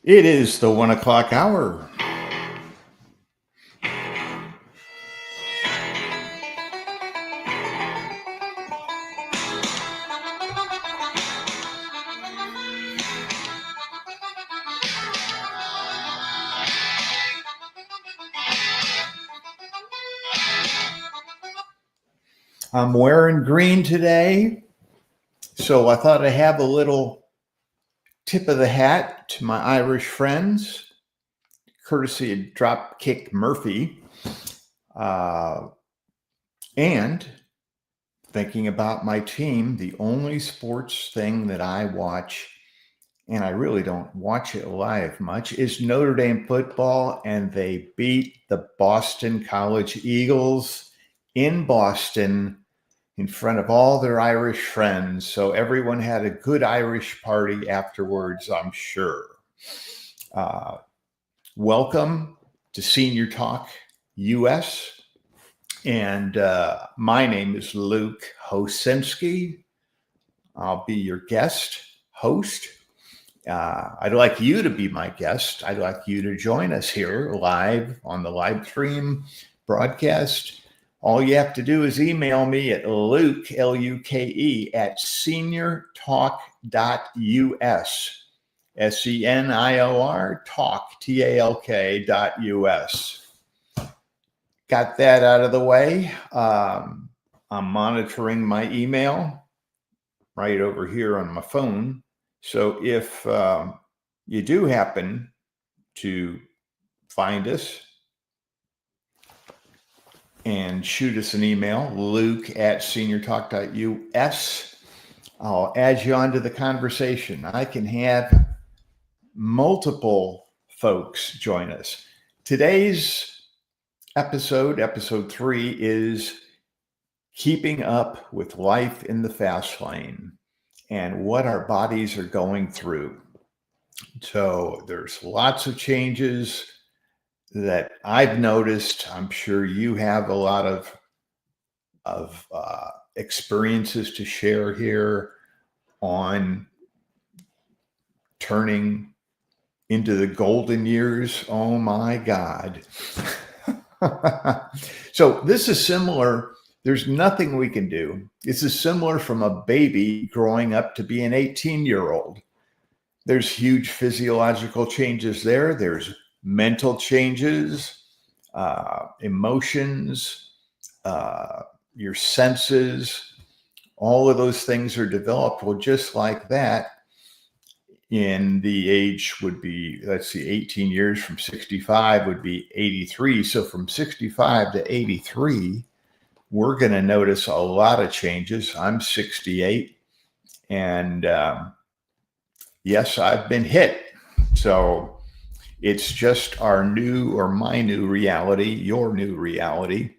It is the 1 o'clock hour. I'm wearing green today, so I thought I'd have a little tip of the hat to my Irish friends, courtesy of Dropkick Murphy, and thinking about my team. The only sports thing that I watch, and I really don't watch it live much, is Notre Dame football, and they beat the Boston College Eagles in Boston in front of all their Irish friends. So everyone had a good Irish party afterwards, I'm sure. Welcome to Senior Talk US. And my name is Luke Hosinski. I'll be your guest host. I'd like you to be my guest. I'd like you to join us here live on the live stream broadcast. All you have to do is email me at Luke, Luke, at seniortalk.us, SENIOR, talk, TALK.us. Got that out of the way. I'm monitoring my email right over here on my phone. So if you do happen to find us, and shoot us an email, Luke at seniortalk.us. I'll add you onto the conversation. I can have multiple folks join us. Today's episode 3, is keeping up with life in the fast lane and what our bodies are going through. So there's lots of changes that I've noticed. I'm sure you have a lot of experiences to share here on turning into the golden years. Oh my God. So this is similar. There's nothing we can do. This is similar from a baby growing up to be an 18-year-old. There's huge physiological changes there. There's mental changes, emotions, your senses, all of those things are developed. Well, just like that, in the age would be, 18 years from 65 would be 83. So from 65 to 83, we're going to notice a lot of changes. I'm 68, and yes, I've been hit. So it's just our new, or my new reality, your new reality,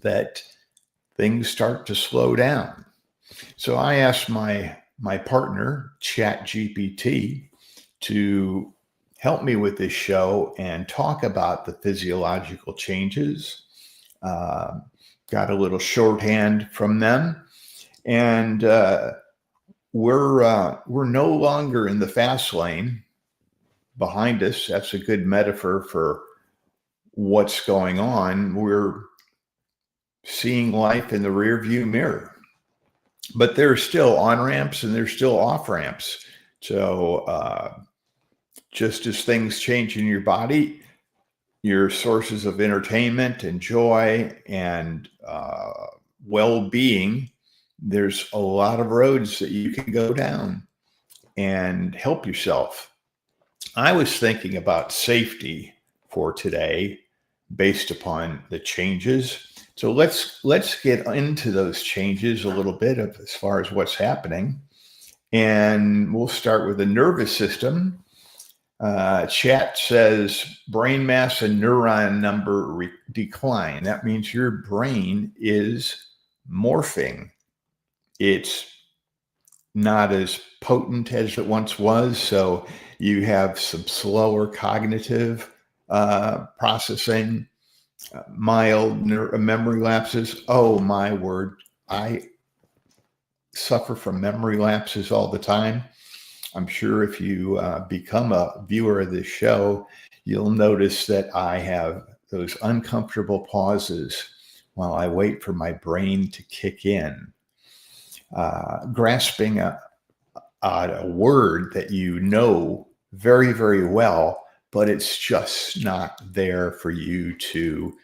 that things start to slow down. So I asked my partner, ChatGPT, to help me with this show and talk about the physiological changes. Got a little shorthand from them, and we're no longer in the fast lane behind us. That's a good metaphor for what's going on. We're seeing life in the rearview mirror, but there's still on ramps and there's still off ramps. So just as things change in your body, your sources of entertainment and joy and well-being, there's a lot of roads that you can go down and help yourself. I was thinking about safety for today based upon the changes. So let's get into those changes a little bit as far as what's happening. And we'll start with the nervous system. Chat says brain mass and neuron number decline. That means your brain is morphing. It's not as potent as it once was. So you have some slower cognitive processing, mild memory lapses. Oh my word. I suffer from memory lapses all the time. I'm sure if you become a viewer of this show, you'll notice that I have those uncomfortable pauses while I wait for my brain to kick in. Grasping a word that you know very, very well, but it's just not there for you to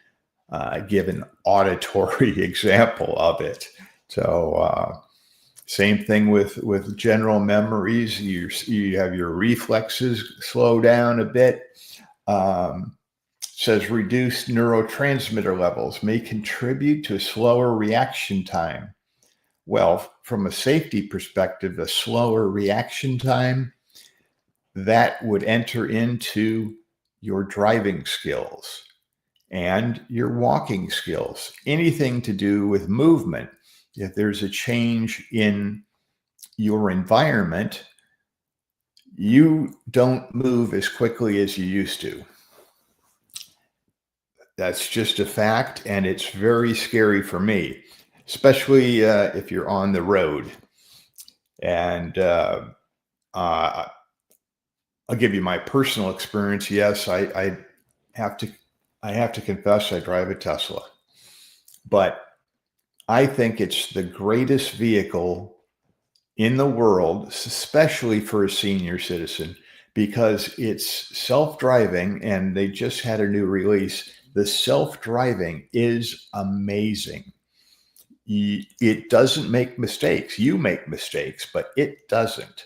give an auditory example of it. So same thing with general memories. You have your reflexes slow down a bit. Says reduced neurotransmitter levels may contribute to a slower reaction time. Well, from a safety perspective, a slower reaction time, that would enter into your driving skills and your walking skills, anything to do with movement. If there's a change in your environment, you don't move as quickly as you used to. That's just a fact, and it's very scary for me, especially if you're on the road. And I'll give you my personal experience. Yes, I have to confess I drive a Tesla, but I think it's the greatest vehicle in the world, especially for a senior citizen, because it's self-driving, and they just had a new release. The self-driving is amazing. It doesn't make mistakes. You make mistakes, but it doesn't.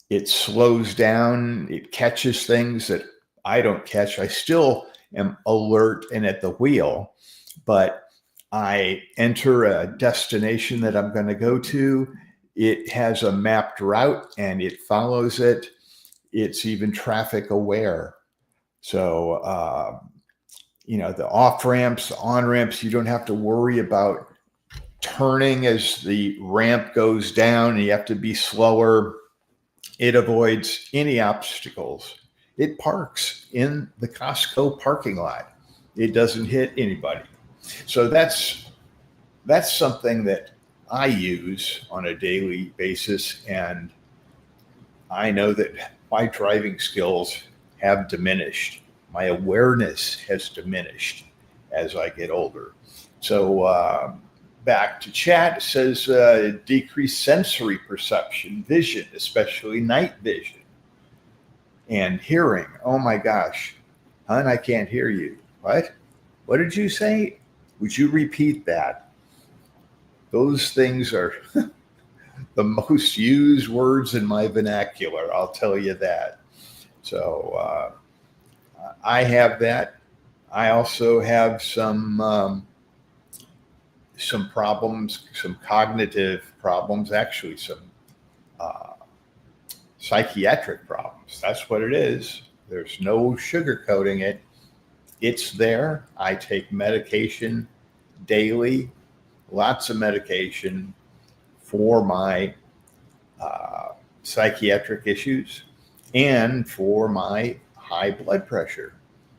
It slows down. It catches things that I don't catch. I still am alert and at the wheel, but I enter a destination that I'm going to go to. It has a mapped route and it follows it. It's even traffic aware. So, the off ramps, the on ramps, you don't have to worry about turning as the ramp goes down, and you have to be slower. It avoids any obstacles. It parks in the Costco parking lot. It doesn't hit anybody. So that's something that I use on a daily basis, and I know that my driving skills have diminished. My awareness has diminished as I get older. So back to chat, it says decreased sensory perception, vision, especially night vision, and hearing. Oh my gosh, hon, I can't hear you. What? What did you say? Would you repeat that? Those things are the most used words in my vernacular, I'll tell you that. So I have that. I also have some problems, some cognitive problems, actually some psychiatric problems. That's what it is. There's no sugarcoating it. It's there. I take medication daily, lots of medication for my psychiatric issues and for my high blood pressure.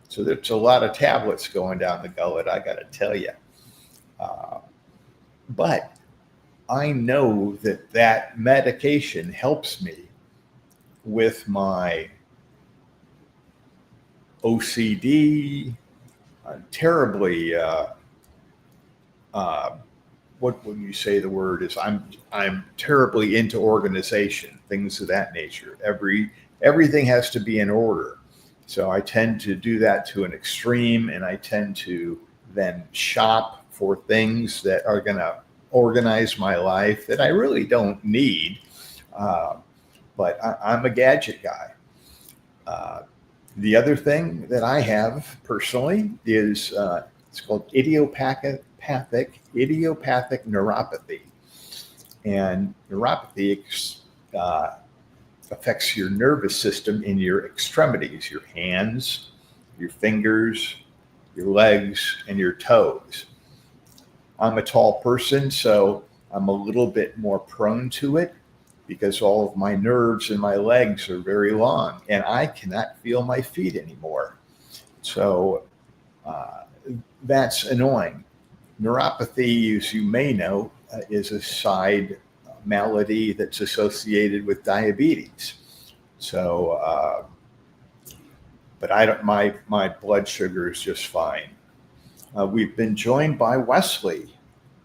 So there's a lot of tablets going down the gullet, I got to tell you. But I know that medication helps me with my OCD, terribly, what would you say the word is? I'm terribly into organization, things of that nature. Everything has to be in order. So I tend to do that to an extreme, and I tend to then shop for things that are going to organize my life that I really don't need. But I'm a gadget guy. The other thing that I have personally is it's called idiopathic neuropathy. And neuropathy affects your nervous system in your extremities, your hands, your fingers, your legs, and your toes. I'm a tall person, so I'm a little bit more prone to it because all of my nerves in my legs are very long, and I cannot feel my feet anymore. So that's annoying. Neuropathy, as you may know, is a side malady that's associated with diabetes. So, but I don't. My blood sugar is just fine. We've been joined by Wesley.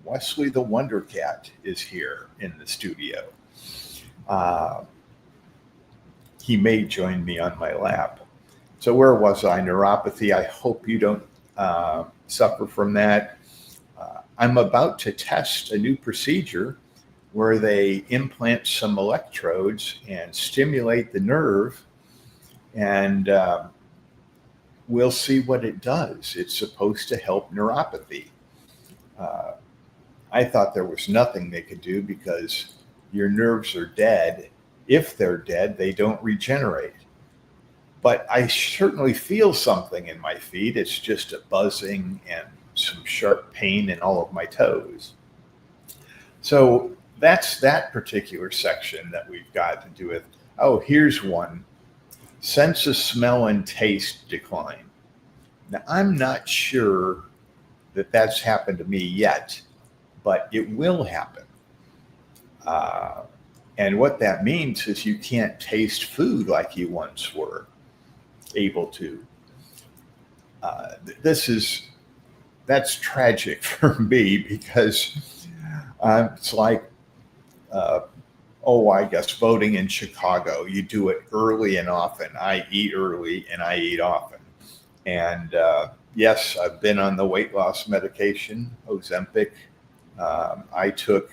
Wesley the Wonder Cat is here in the studio. He may join me on my lap. So where was I? Neuropathy. I hope you don't suffer from that. I'm about to test a new procedure where they implant some electrodes and stimulate the nerve, and we'll see what it does. It's supposed to help neuropathy. I thought there was nothing they could do because your nerves are dead. If they're dead, they don't regenerate. But I certainly feel something in my feet. It's just a buzzing and some sharp pain in all of my toes. So that's that particular section that we've got to do with. Oh, here's one. Sense of smell and taste decline. Now, I'm not sure that that's happened to me yet, but it will happen. And what that means is you can't taste food like you once were able to. That's tragic for me because it's like, I guess voting in Chicago. You do it early and often. I eat early and I eat often. And yes, I've been on the weight loss medication, Ozempic. I took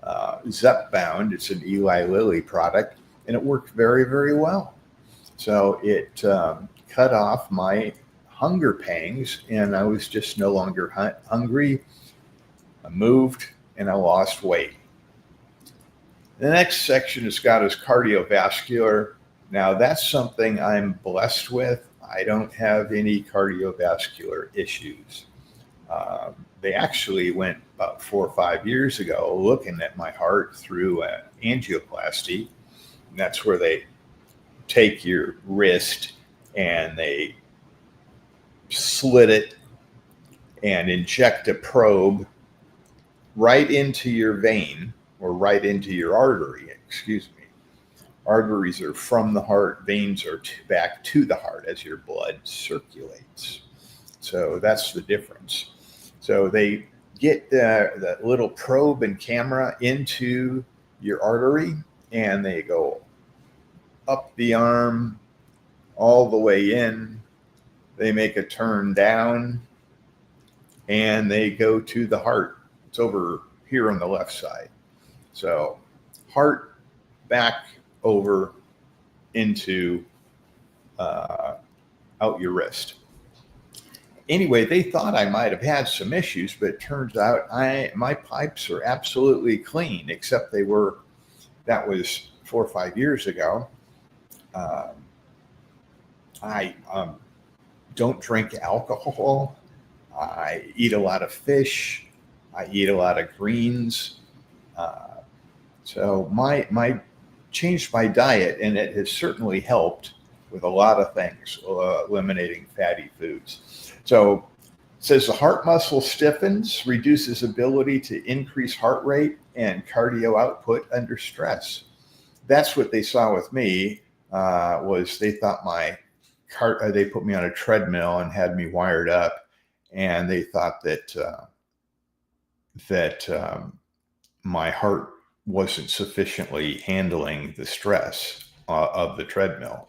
Zepbound. It's an Eli Lilly product, and it worked very, very well. So it cut off my hunger pangs, and I was just no longer hungry. I moved, and I lost weight. The next section has got is cardiovascular. Now, that's something I'm blessed with. I don't have any cardiovascular issues. They actually went about 4 or 5 years ago looking at my heart through an angioplasty. And that's where they take your wrist and they slit it and inject a probe right into your vein or right into your artery, excuse me. Arteries are from the heart, veins are back to the heart as your blood circulates. So that's the difference. So they get the little probe and camera into your artery, and they go up the arm all the way in. They make a turn down, and they go to the heart. It's over here on the left side. So heart back over into out your wrist. Anyway, they thought I might have had some issues, but it turns out my pipes are absolutely clean, except that was 4 or 5 years ago. I don't drink alcohol. I eat a lot of fish. I eat a lot of greens. So my changed my diet, and it has certainly helped with a lot of things, eliminating fatty foods. So it says the heart muscle stiffens, reduces ability to increase heart rate and cardio output under stress. That's what they saw with me, was they thought they put me on a treadmill and had me wired up, and they thought that my heart wasn't sufficiently handling the stress of the treadmill.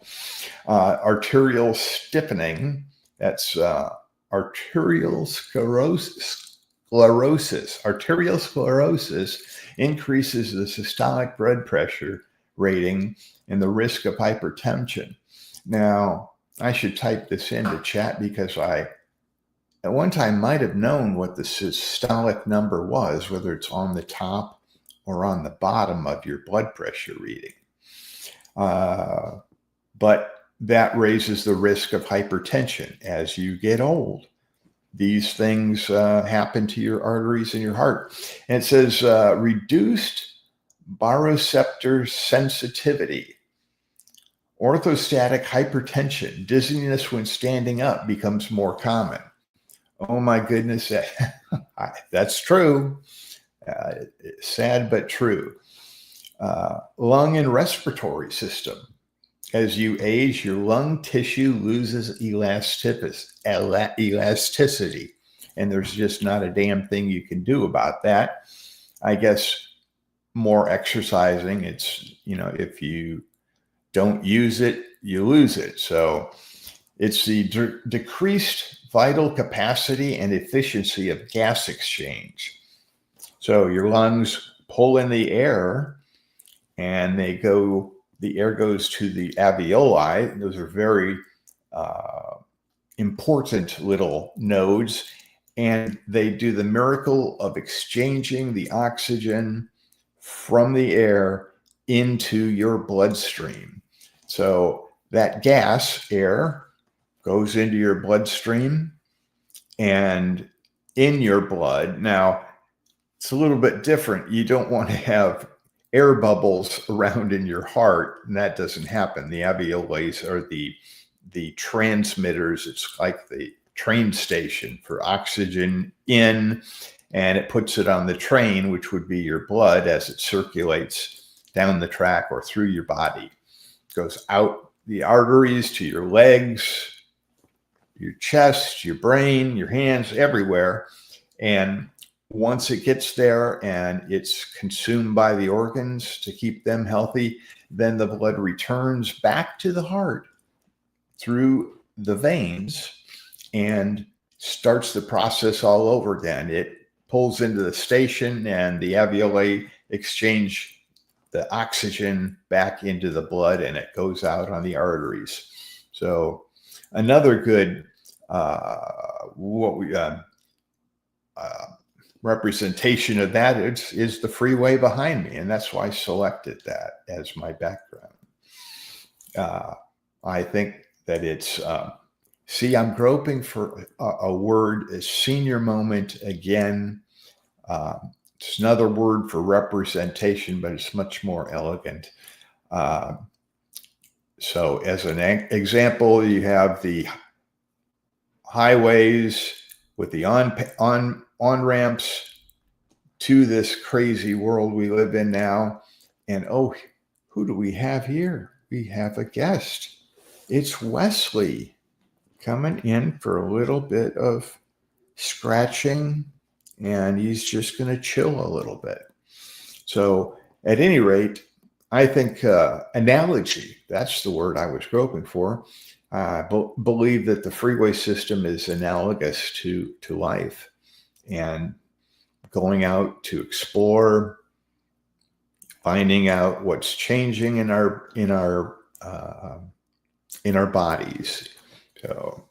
Arterial stiffening, that's arterial sclerosis. Arterial sclerosis increases the systolic blood pressure rating and the risk of hypertension. Now, I should type this into chat because I, at one time, might have known what the systolic number was, whether it's on the top or on the bottom of your blood pressure reading. But that raises the risk of hypertension as you get old. These things happen to your arteries and your heart. And it says reduced baroreceptor sensitivity. Orthostatic hypertension, dizziness when standing up, becomes more common. Oh my goodness, that's true. Sad but true. Lung and respiratory system. As you age, your lung tissue loses elasticity, and there's just not a damn thing you can do about that. I guess more exercising. It's, if you don't use it, you lose it. So it's the decreased vital capacity and efficiency of gas exchange. So your lungs pull in the air, and the air goes to the alveoli. Those are very important little nodes, and they do the miracle of exchanging the oxygen from the air into your bloodstream. So that gas, air, goes into your bloodstream and in your blood. Now, it's a little bit different. You don't want to have air bubbles around in your heart, and that doesn't happen. The alveoli are the transmitters. It's like the train station for oxygen in, and it puts it on the train, which would be your blood, as it circulates down the track or through your body. It goes out the arteries to your legs, your chest, your brain, your hands, everywhere. And once it gets there and it's consumed by the organs to keep them healthy, then the blood returns back to the heart through the veins and starts the process all over again. It pulls into the station, and the alveoli exchange the oxygen back into the blood, and it goes out on the arteries. So another good representation of that is the freeway behind me, and that's why I selected that as my background. I think that it's I'm groping for a word, a senior moment again. It's another word for representation, but it's much more elegant. So as an example, you have the highways with the on ramps to this crazy world we live in now. And who do we have here? We have a guest. It's Wesley coming in for a little bit of scratching, and he's just going to chill a little bit. So at any rate, I think analogy, that's the word I was groping for. I believe that the freeway system is analogous to life, and going out to explore, finding out what's changing in our bodies. So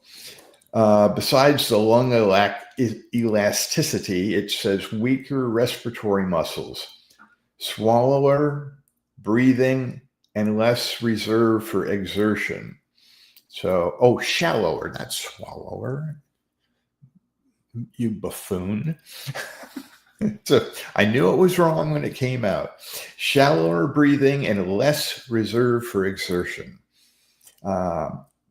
besides the lung elasticity, it says weaker respiratory muscles, swallower, breathing, and less reserve for exertion. So, shallower, not swallower. You buffoon. So I knew it was wrong when it came out. Shallower breathing and less reserve for exertion.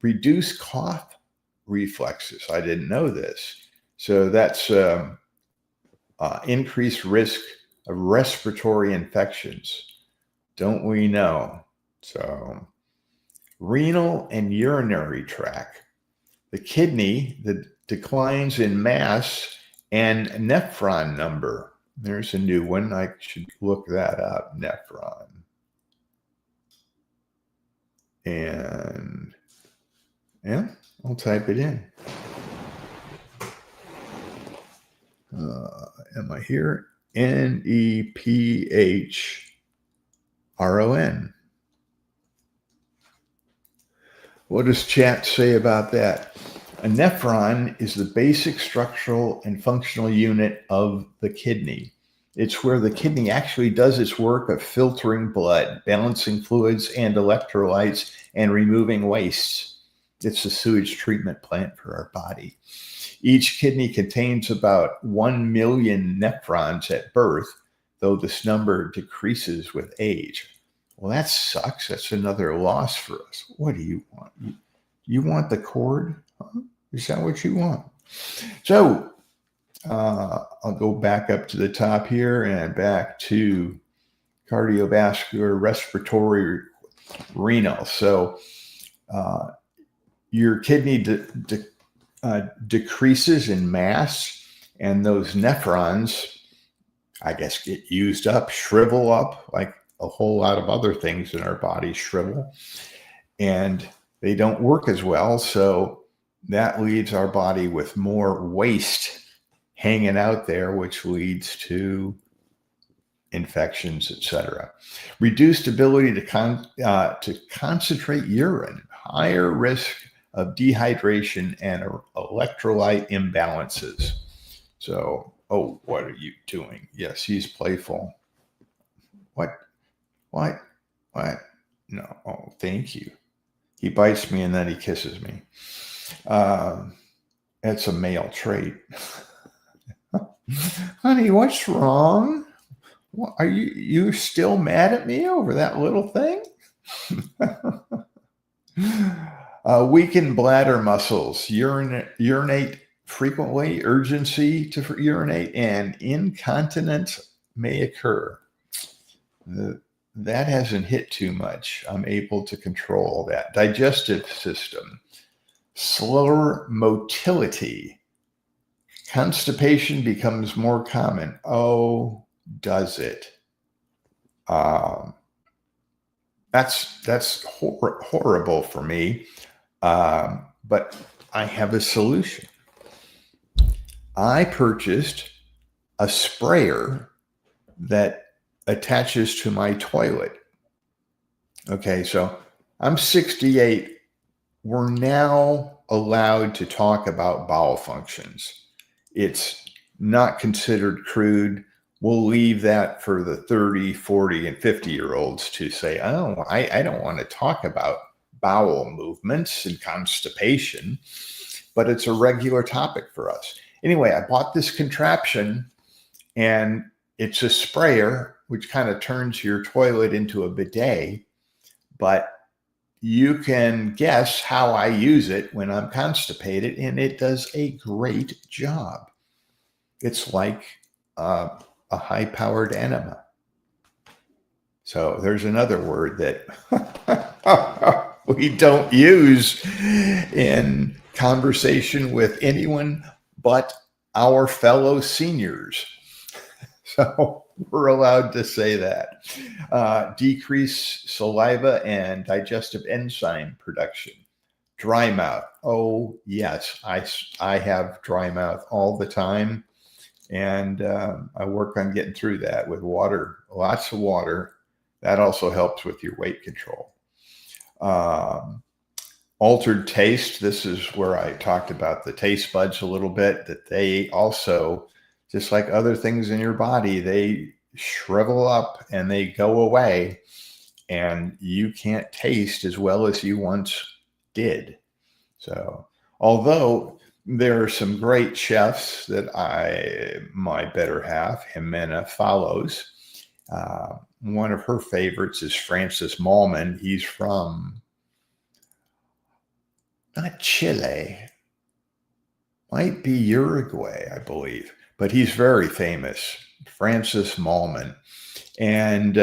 Reduce cough reflexes. I didn't know this. So that's increased risk of respiratory infections. Don't we know? So renal and urinary tract. The kidney, the declines in mass and nephron number. There's a new one. I should look that up, nephron. And yeah, I'll type it in. Am I here? NEPHRON. What does chat say about that? A nephron is the basic structural and functional unit of the kidney. It's where the kidney actually does its work of filtering blood, balancing fluids and electrolytes, and removing wastes. It's a sewage treatment plant for our body. Each kidney contains about 1 million nephrons at birth, though this number decreases with age. Well, that sucks. That's another loss for us. What do you want? You want the cord? Huh? Is that what you want? So I'll go back up to the top here and back to cardiovascular, respiratory, renal. So your kidney decreases in mass, and those nephrons, I guess, get used up, shrivel up, like a whole lot of other things in our body shrivel, and they don't work as well. So that leaves our body with more waste hanging out there, which leads to infections, etc. Reduced ability to concentrate urine, higher risk of dehydration and electrolyte imbalances. So, oh, what are you doing? Yes, he's playful. What? No. Oh, thank you. He bites me and then he kisses me. It's a male trait. Honey, what's wrong? Are you still mad at me over that little thing? Weakened bladder muscles, urinate frequently, urgency to urinate, and incontinence may occur. That hasn't hit too much. I'm able to control that. Digestive system, slower motility. Constipation becomes more common. Oh, does it? That's horrible for me. But I have a solution. I purchased a sprayer that attaches to my toilet. Okay, so I'm 68. We're now allowed to talk about bowel functions. It's not considered crude. We'll leave that for the 30, 40, and 50-year-olds to say, oh, I don't want to talk about bowel movements and constipation, but it's a regular topic for us. Anyway, I bought this contraption, and it's a sprayer, which kind of turns your toilet into a bidet, but you can guess how I use it when I'm constipated, and it does a great job. It's like a high-powered enema. So there's another word that we don't use in conversation with anyone but our fellow seniors. So we're allowed to say that. Decrease saliva and digestive enzyme production. Dry mouth. Oh, yes, I have dry mouth all the time. And I work on getting through that with water, lots of water. That also helps with your weight control. Altered taste. This is where I talked about the taste buds a little bit, that they also, just like other things in your body, they shrivel up and they go away, and you can't taste as well as you once did. So, although there are some great chefs that my better half, Jimena, follows. One of her favorites is Francis Mallmann. He's from, not Chile, might be Uruguay, I believe, but he's very famous, Francis Mallmann. And,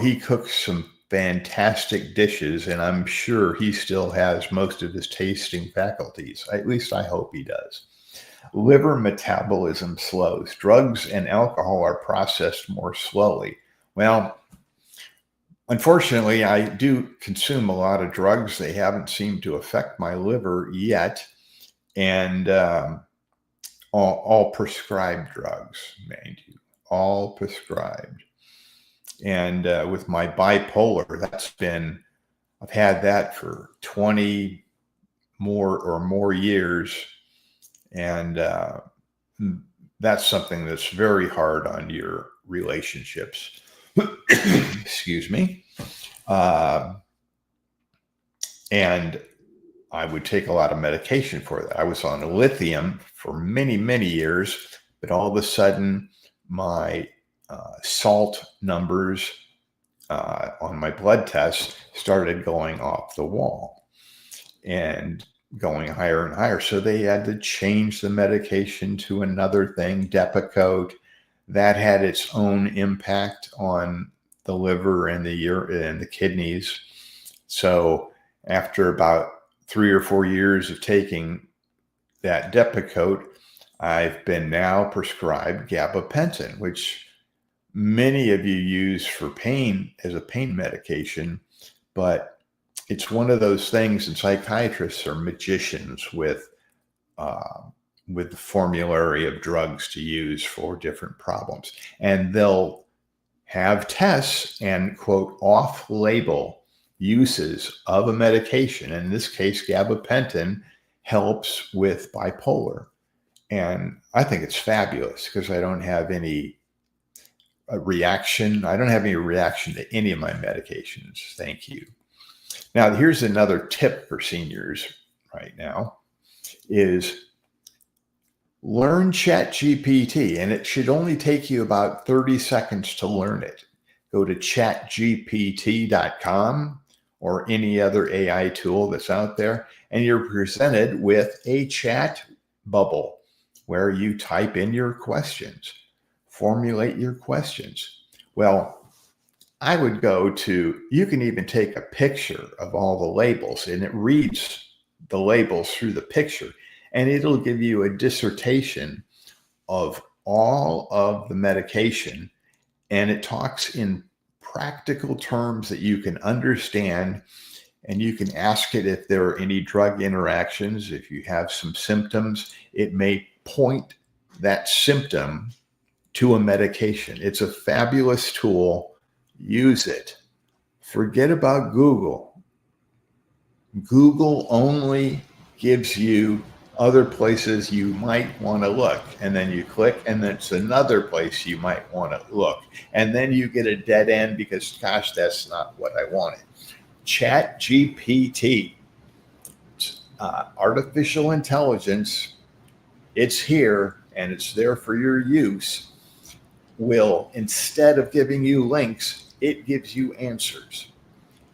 he cooks some fantastic dishes, and I'm sure he still has most of his tasting faculties. At least I hope he does. Liver metabolism slows. Drugs and alcohol are processed more slowly. Well, unfortunately, I do consume a lot of drugs. They haven't seemed to affect my liver yet. And all prescribed drugs, mind you, all prescribed. And with my bipolar, I've had that for 20 more years. And that's something that's very hard on your relationships. Excuse me. And I would take a lot of medication for that. I was on lithium for many, many years, but all of a sudden my salt numbers on my blood tests started going off the wall and going higher and higher. So they had to change the medication to another thing, Depakote. that had its own impact on the liver and the kidneys. So after about 3 or 4 years of taking that Depakote, I've been now prescribed gabapentin, which many of you use for pain as a pain medication, but it's one of those things, and psychiatrists are magicians with the formulary of drugs to use for different problems. And they'll have tests and, quote, off-label uses of a medication. In this case, gabapentin helps with bipolar. And I think it's fabulous because I don't have any reaction. I don't have any reaction to any of my medications. Thank you. Now, here's another tip for seniors right now is learn ChatGPT, and it should only take you about 30 seconds to learn it. Go to chatgpt.com or any other AI tool that's out there, and you're presented with a chat bubble where you type in your questions, formulate your questions. Well, I would you can even take a picture of all the labels, and it reads the labels through the picture, and it'll give you a dissertation of all of the medication, and it talks in practical terms that you can understand, and you can ask it if there are any drug interactions. If you have some symptoms, it may point that symptom to a medication. It's a fabulous tool. Use it. Forget about Google. Google only gives you other places you might want to look, and then you click, and that's another place you might want to look, and then you get a dead end because, gosh, that's not what I wanted. ChatGPT, artificial intelligence, it's here and it's there for your use. Will, instead of giving you links, it gives you answers,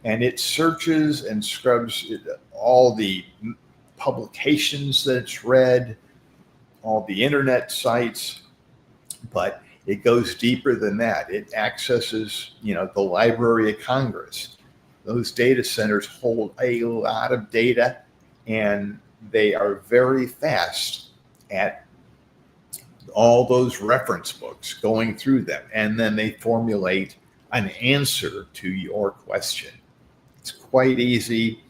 and it searches and scrubs all the publications that it's read, all the internet sites, but it goes deeper than that. It accesses, the Library of Congress. Those data centers hold a lot of data, and they are very fast at all those reference books, going through them, and then they formulate an answer to your question. It's quite easy,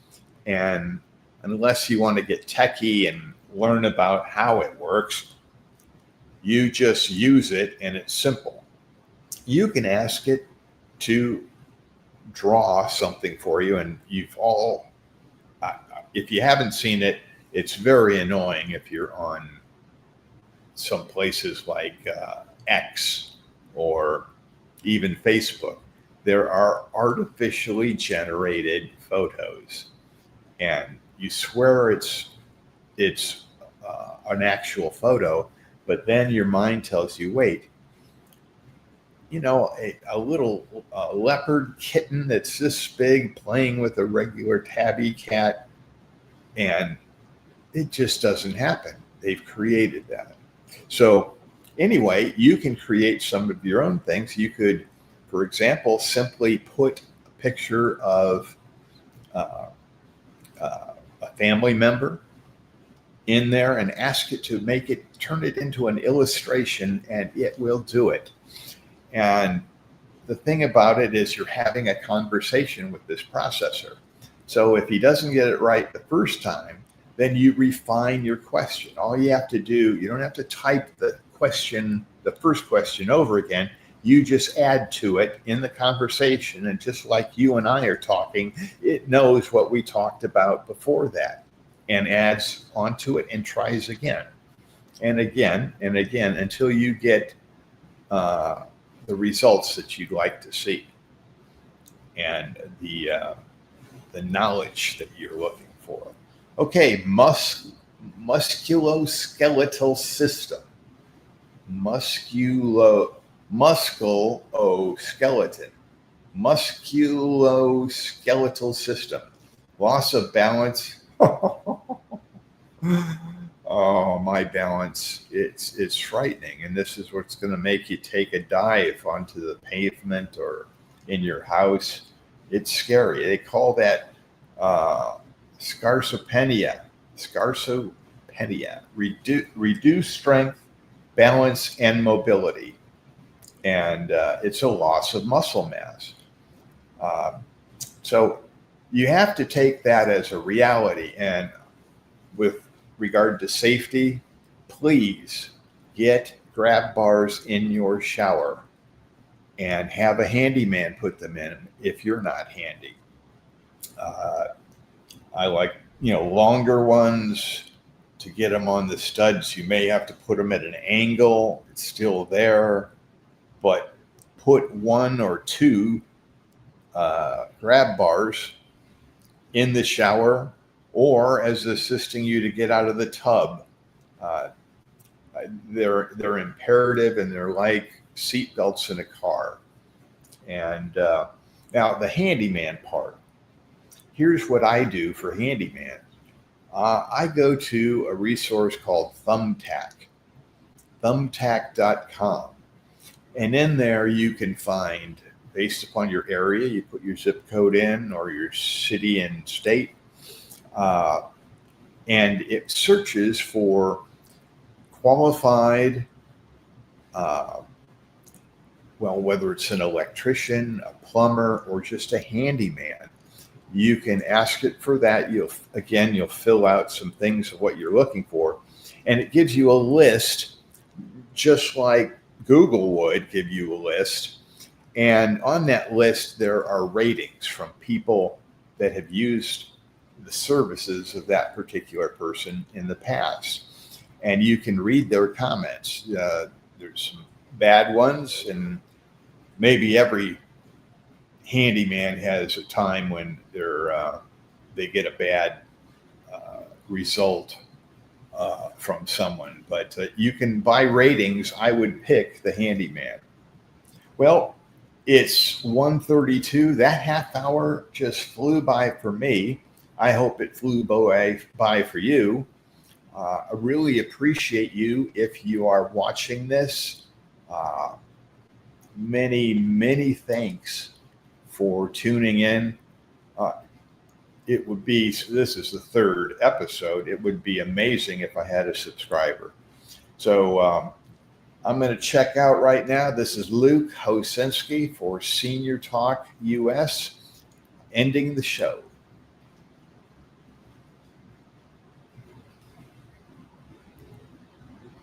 and unless you want to get techie and learn about how it works, you just use it, and it's simple. You can ask it to draw something for you, and if you haven't seen it, it's very annoying if you're on some places like X or even Facebook. There are artificially generated photos, and you swear it's an actual photo, but then your mind tells you, wait, a little leopard kitten that's this big playing with a regular tabby cat, and it just doesn't happen. They've created that. So anyway, you can create some of your own things. You could, for example, simply put a picture of a family member in there and ask it to turn it into an illustration, and it will do it. And the thing about it is you're having a conversation with this processor. So if he doesn't get it right the first time, then you refine your question. All you have to do, you don't have to type the first question over again. You just add to it in the conversation, and just like you and I are talking, it knows what we talked about before that and adds onto it and tries again and again and again until you get the results that you'd like to see and the knowledge that you're looking for. Okay, musculoskeletal system. Musculoskeletal system. Loss of balance. Oh, my balance, it's frightening. And this is what's going to make you take a dive onto the pavement or in your house. It's scary. They call that uh, scarsopenia, reduced strength, balance, and mobility. And it's a loss of muscle mass. Uh, so you have to take that as a reality. And with regard to safety, please get grab bars in your shower and have a handyman put them in if you're not handy. Uh, I like, longer ones to get them on the studs. You may have to put them at an angle. It's still there, but put one or two grab bars in the shower or as assisting you to get out of the tub. Uh, they're imperative, and they're like seat belts in a car. And now the handyman part. Here's what I do for handyman. I go to a resource called thumbtack.com. And in there you can find, based upon your area, you put your zip code in or your city and state, and it searches for qualified, whether it's an electrician, a plumber, or just a handyman. You can ask it for that. You'll fill out some things of what you're looking for, and it gives you a list, just like Google would give you a list. And on that list, there are ratings from people that have used the services of that particular person in the past. And you can read their comments. There's some bad ones, and maybe every handyman has a time when they get a bad result from someone. But you can buy ratings. I would pick the handyman. Well, it's 1:32. That half hour just flew by for me. I hope it flew by for you. I really appreciate you if you are watching this. Many, many thanks for tuning in. This is the third episode. It would be amazing if I had a subscriber. So I'm going to check out right now. This is Luke Hosinski for Senior Talk US, ending the show.